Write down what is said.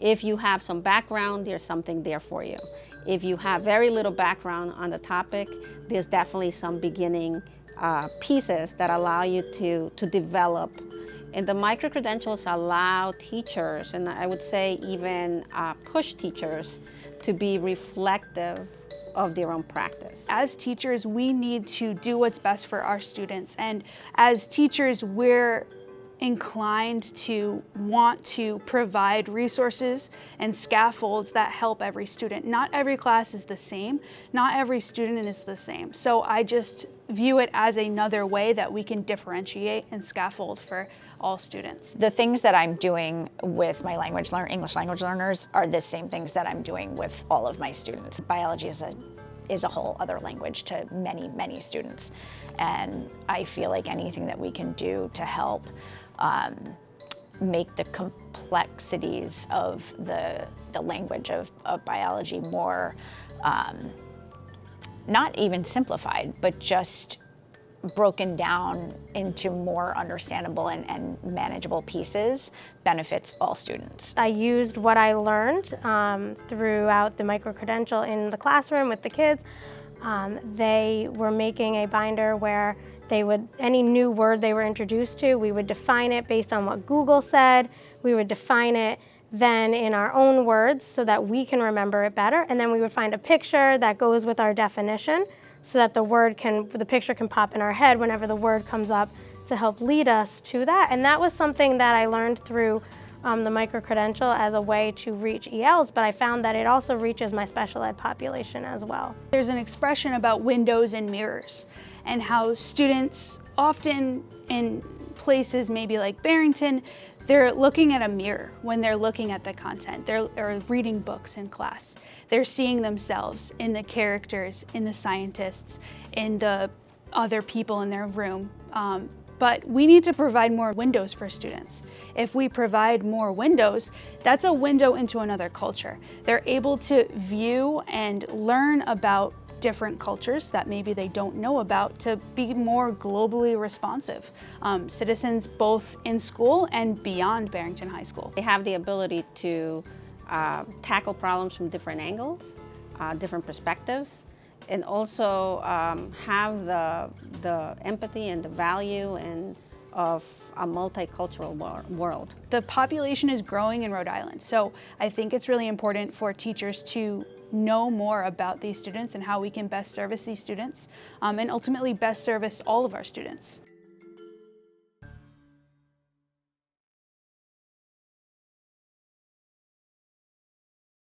If you have some background, there's something there for you. If you have very little background on the topic, there's definitely some beginning pieces that allow you to develop. And the micro-credentials allow teachers, and I would say even push teachers, to be reflective of their own practice. As teachers, we need to do what's best for our students. And as teachers, we're inclined to want to provide resources and scaffolds that help every student. Not every class is the same. Not every student is the same. So I just view it as another way that we can differentiate and scaffold for all students. The things that I'm doing with my English language learners are the same things that I'm doing with all of my students. Biology is a whole other language to many, many students. And I feel like anything that we can do to help make the complexities of the language of biology more, not even simplified, but just broken down into more understandable and manageable pieces benefits all students. I used what I learned throughout the micro-credential in the classroom with the kids. They were making a binder where any new word they were introduced to, we would define it based on what Google said. We would define it then in our own words so that we can remember it better. And then we would find a picture that goes with our definition so that the picture can pop in our head whenever the word comes up to help lead us to that. And that was something that I learned through the micro-credential as a way to reach ELs, but I found that it also reaches my special ed population as well. There's an expression about windows and mirrors and how students often in places maybe like Barrington, they're looking at a mirror when they're looking at the content. They're reading books in class. They're seeing themselves in the characters, in the scientists, in the other people in their room. But we need to provide more windows for students. If we provide more windows, that's a window into another culture. They're able to view and learn about different cultures that maybe they don't know about to be more globally responsive citizens both in school and beyond Barrington High School. They have the ability to tackle problems from different angles, different perspectives, and also have the empathy and the value of a multicultural world. The population is growing in Rhode Island, so I think it's really important for teachers to know more about these students and how we can best service these students and ultimately best service all of our students.